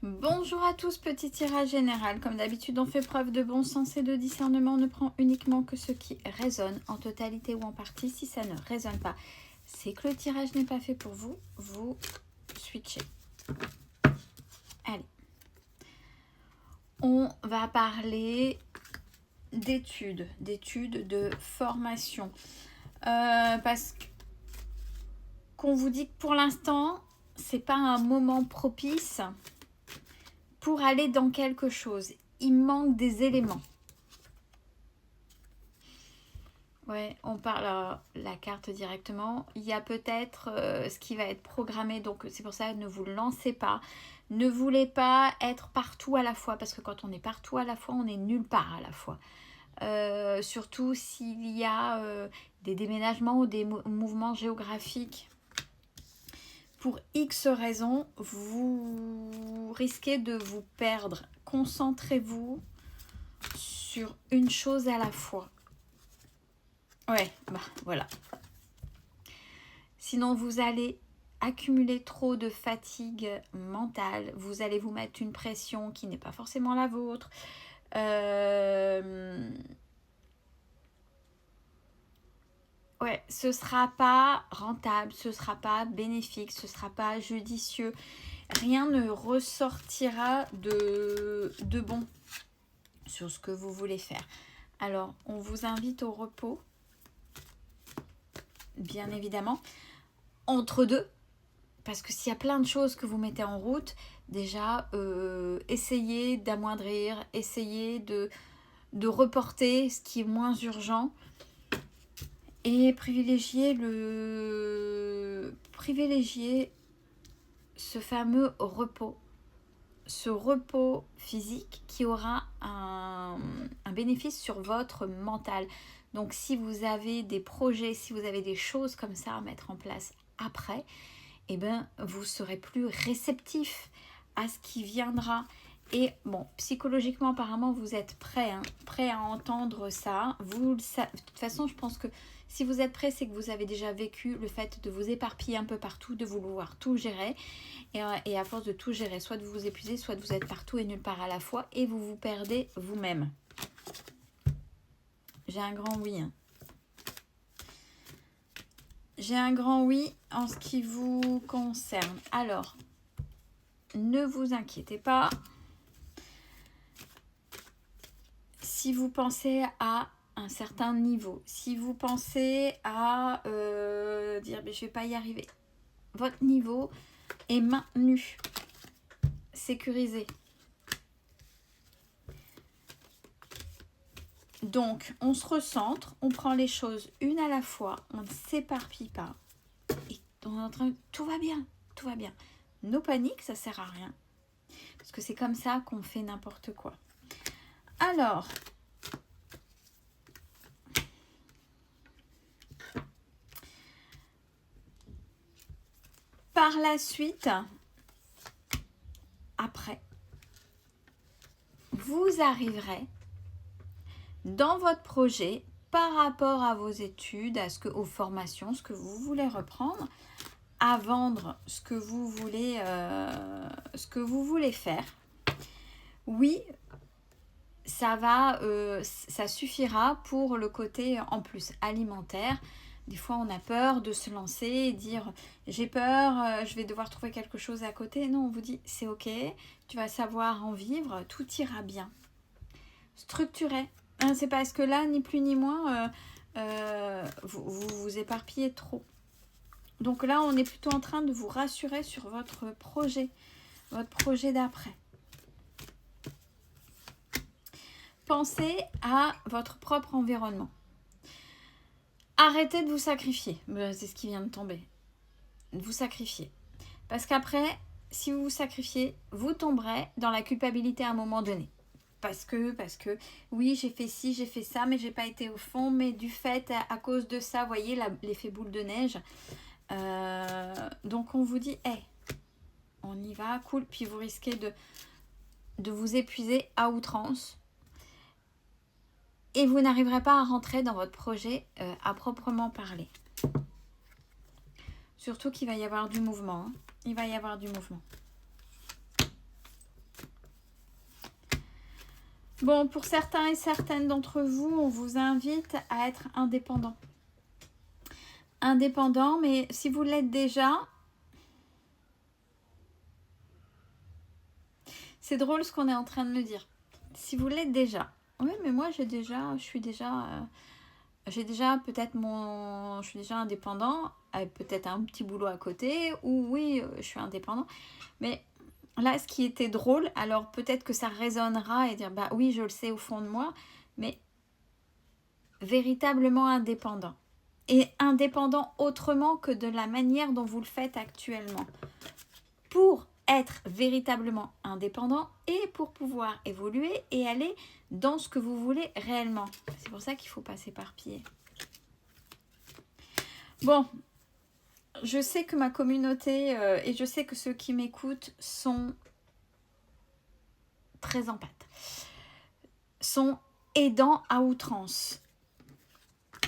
Bonjour à tous, petit tirage général. Comme d'habitude, on fait preuve de bon sens et de discernement. On ne prend uniquement que ce qui résonne, en totalité ou en partie. Si ça ne résonne pas, c'est que le tirage n'est pas fait pour vous. Vous switchez. Allez. On va parler d'études, de formation. Parce qu'on vous dit que pour l'instant, c'est pas un moment propice pour aller dans quelque chose. Il manque des éléments. Ouais, on parle la carte directement. Il y a peut-être ce qui va être programmé, donc c'est pour ça, ne vous lancez pas. Ne voulez pas être partout à la fois, parce que quand on est partout à la fois, on est nulle part à la fois. Surtout s'il y a des déménagements ou des mouvements géographiques. Pour X raisons, vous risquez de vous perdre. Concentrez-vous sur une chose à la fois. Ouais, bah voilà. Sinon, vous allez accumuler trop de fatigue mentale. Vous allez vous mettre une pression qui n'est pas forcément la vôtre. Ouais, ce sera pas rentable, ce sera pas bénéfique, ce sera pas judicieux. Rien ne ressortira de bon sur ce que vous voulez faire. Alors, on vous invite au repos, bien évidemment, entre deux, parce que s'il y a plein de choses que vous mettez en route, déjà, essayez d'amoindrir, essayez de reporter ce qui est moins urgent et privilégier ce fameux repos, ce repos physique qui aura un bénéfice sur votre mental. Donc si vous avez des projets, si vous avez des choses comme ça à mettre en place après, eh ben, vous serez plus réceptif à ce qui viendra. Et bon, psychologiquement, apparemment, vous êtes prêt, prêt à entendre ça. Vous le savez. De toute façon, je pense que si vous êtes prêt, c'est que vous avez déjà vécu le fait de vous éparpiller un peu partout, de vouloir tout gérer. Et à force de tout gérer, soit de vous épuiser, soit de vous êtes partout et nulle part à la fois, et vous vous perdez vous-même. J'ai un grand oui. J'ai un grand oui en ce qui vous concerne. Alors, ne vous inquiétez pas. Si vous pensez à un certain niveau, si vous pensez à dire mais je vais pas y arriver, votre niveau est maintenu, sécurisé. Donc on se recentre, on prend les choses une à la fois, on ne s'éparpille pas et on est en train, tout va bien, tout va bien. No panique, ça sert à rien parce que c'est comme ça qu'on fait n'importe quoi. Alors, par la suite, après, vous arriverez dans votre projet par rapport à vos études, aux formations, ce que vous voulez reprendre, à vendre ce que vous voulez faire. Oui, ça suffira pour le côté en plus alimentaire. Des fois, on a peur de se lancer et dire j'ai peur, je vais devoir trouver quelque chose à côté. Non, on vous dit c'est ok, tu vas savoir en vivre, tout ira bien. Structuré. C'est parce que là, ni plus ni moins, vous éparpillez trop. Donc là, on est plutôt en train de vous rassurer sur votre projet d'après. Pensez à votre propre environnement. Arrêtez de vous sacrifier. C'est ce qui vient de tomber. Vous sacrifiez. Parce qu'après, si vous vous sacrifiez, vous tomberez dans la culpabilité à un moment donné. Parce que oui, j'ai fait ci, j'ai fait ça, mais j'ai pas été au fond. Mais du fait, à cause de ça, vous voyez l'effet boule de neige. Donc on vous dit, hey, on y va, cool. Puis vous risquez de vous épuiser à outrance. Et vous n'arriverez pas à rentrer dans votre projet à proprement parler. Surtout qu'il va y avoir du mouvement. Il va y avoir du mouvement. Bon, pour certains et certaines d'entre vous, on vous invite à être indépendant. Indépendant, mais si vous l'êtes déjà, c'est drôle ce qu'on est en train de me dire. Si vous l'êtes déjà, oui, mais moi j'ai déjà peut-être je suis déjà indépendant, avec peut-être un petit boulot à côté, ou oui, je suis indépendant. Mais là, ce qui était drôle, alors peut-être que ça résonnera et dire, bah oui, je le sais au fond de moi, mais véritablement indépendant. Et indépendant autrement que de la manière dont vous le faites actuellement. Pour être véritablement indépendant et pour pouvoir évoluer et aller dans ce que vous voulez réellement. C'est pour ça qu'il ne faut pas s'éparpiller. Bon, je sais que ma communauté et je sais que ceux qui m'écoutent sont très empathes, sont aidants à outrance.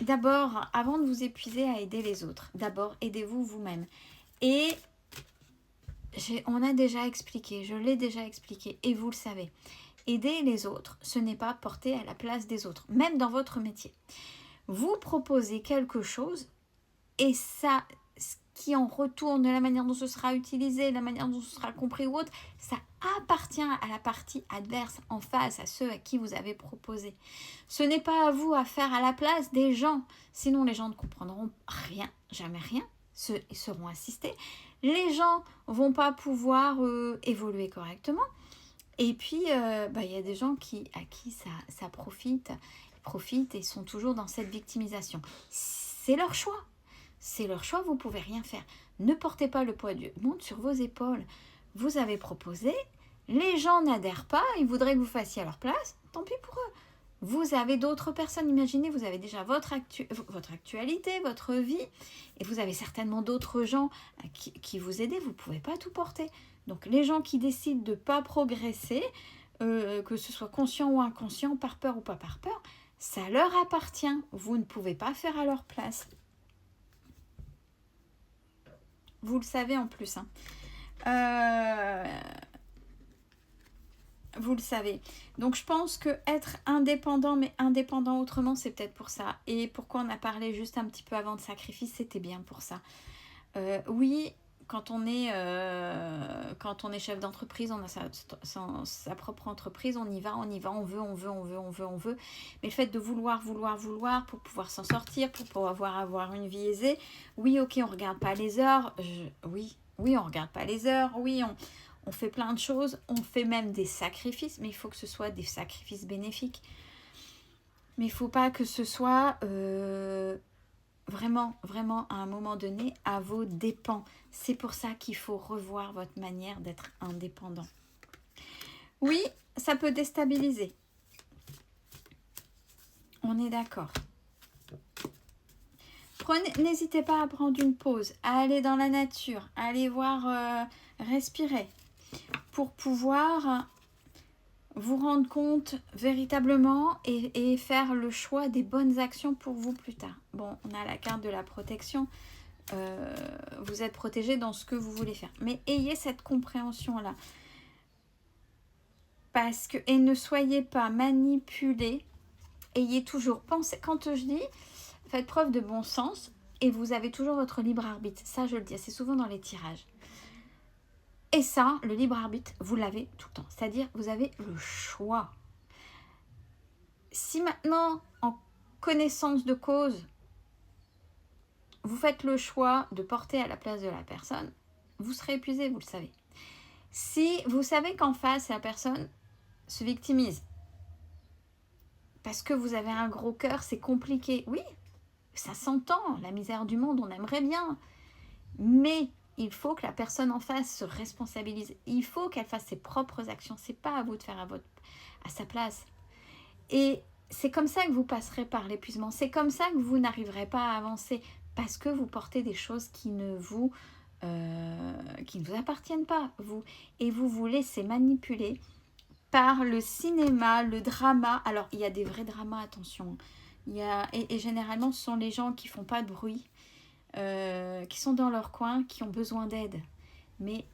D'abord, avant de vous épuiser à aider les autres, d'abord aidez-vous vous-même. Et on a déjà expliqué, je l'ai déjà expliqué, et vous le savez. Aider les autres, ce n'est pas porter à la place des autres, même dans votre métier. Vous proposez quelque chose, et ça, ce qui en retourne, la manière dont ce sera utilisé, la manière dont ce sera compris ou autre, ça appartient à la partie adverse, en face, à ceux à qui vous avez proposé. Ce n'est pas à vous à faire à la place des gens, sinon les gens ne comprendront rien, jamais rien, ils seront assistés. Les gens vont pas pouvoir évoluer correctement. Et puis, y a des gens à qui ça profitent et sont toujours dans cette victimisation. C'est leur choix. C'est leur choix, vous ne pouvez rien faire. Ne portez pas le poids du monde sur vos épaules. Vous avez proposé, les gens n'adhèrent pas, ils voudraient que vous fassiez à leur place, tant pis pour eux. Vous avez d'autres personnes, imaginez, vous avez déjà votre actualité, votre vie, et vous avez certainement d'autres gens qui vous aident, vous ne pouvez pas tout porter. Donc les gens qui décident de ne pas progresser, que ce soit conscient ou inconscient, par peur ou pas par peur, ça leur appartient, vous ne pouvez pas faire à leur place. Vous le savez en plus. Vous le savez. Donc je pense que être indépendant, mais indépendant autrement, c'est peut-être pour ça. Et pourquoi on a parlé juste un petit peu avant de sacrifice, c'était bien pour ça. Oui, quand on est chef d'entreprise, on a sa propre entreprise, on y va, on veut. Mais le fait de vouloir pour pouvoir s'en sortir, pour pouvoir avoir une vie aisée, oui, ok, on regarde pas les heures, oui, on regarde pas les heures, oui, on fait plein de choses, on fait même des sacrifices, mais il faut que ce soit des sacrifices bénéfiques. Mais il ne faut pas que ce soit vraiment à un moment donné à vos dépens. C'est pour ça qu'il faut revoir votre manière d'être indépendant. Oui, ça peut déstabiliser. On est d'accord. N'hésitez pas à prendre une pause, à aller dans la nature, à aller voir, respirer, pour pouvoir vous rendre compte véritablement et faire le choix des bonnes actions pour vous plus tard. Bon, on a la carte de la protection. Vous êtes protégé dans ce que vous voulez faire. Mais ayez cette compréhension-là. Et ne soyez pas manipulés. Ayez toujours pensé, quand je dis, faites preuve de bon sens et vous avez toujours votre libre arbitre. Ça, je le dis, c'est souvent dans les tirages. Et ça, le libre arbitre, vous l'avez tout le temps. C'est-à-dire, vous avez le choix. Si maintenant, en connaissance de cause, vous faites le choix de porter à la place de la personne, vous serez épuisé, vous le savez. Si vous savez qu'en face, la personne se victimise, parce que vous avez un gros cœur, c'est compliqué. Oui, ça s'entend, la misère du monde, on aimerait bien. Mais il faut que la personne en face se responsabilise. Il faut qu'elle fasse ses propres actions. C'est pas à vous de faire à sa place. Et c'est comme ça que vous passerez par l'épuisement. C'est comme ça que vous n'arriverez pas à avancer. Parce que vous portez des choses qui ne vous appartiennent pas, vous. Et vous vous laissez manipuler par le cinéma, le drama. Alors, il y a des vrais dramas, attention. Et généralement, ce sont les gens qui font pas de bruit, qui sont dans leur coin, qui ont besoin d'aide. Mais